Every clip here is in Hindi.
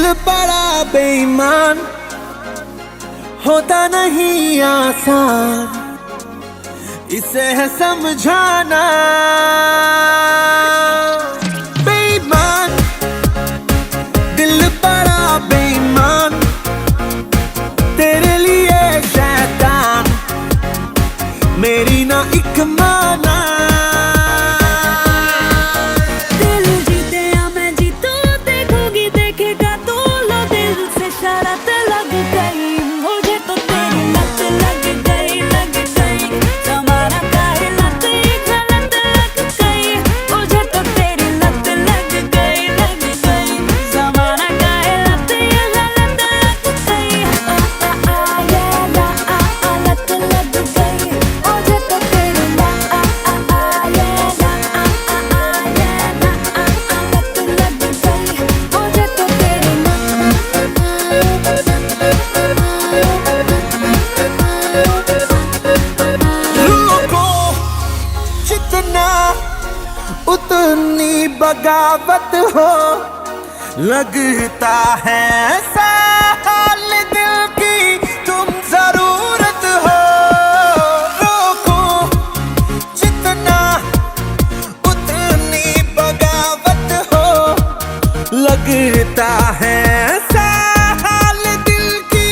बड़ा बेईमान होता नहीं आसान, इसे है समझाना। बेईमान, दिल बड़ा बेईमान, तेरे लिए शैतान मेरी ना एक माना। दिल जीते या मैं जीतू, देखोगी देखेगा तू, लो दिल से शरत लग गई मुझे तो तेरी लत लग गई, लग गई। जमाना काहे लत गलत लग गई मुझे तो तेरी लत लग गई, लग गई। जमाना काहे लत गलत लग गई, लत लग गई मुझे तो तेरी जितना उतनी बगावत हो, लगता है साल दिल की तुम जरूरत हो। रोको जितना उतनी बगावत हो, लगता है साल दिल की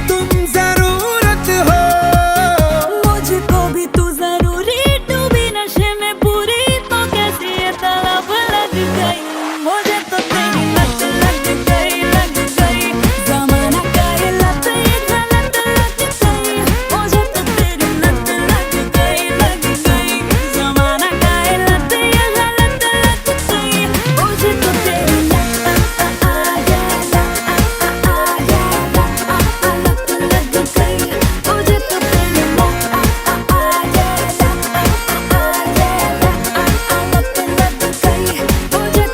तुम जरूरत हो। मुझको भी तू जरूरी, डूबी नशे में पूरी, तो कैसी ये तलब लग गई मुझे तो तेरी लत लग गई, लग गई। जमाना काहे लत गलत लग गई मुझे तो तेरी लत लग गई, लग गई। जमाना काहे लत गलत लग गई मुझे तो तेरी लत लग गई मुझे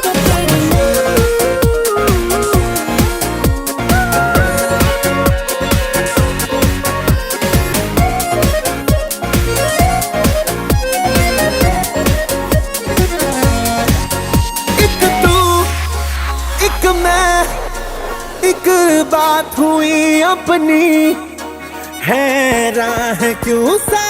तो तेरी एक तू एक मैं, एक बात हुई अपनी, है राह क्यों सा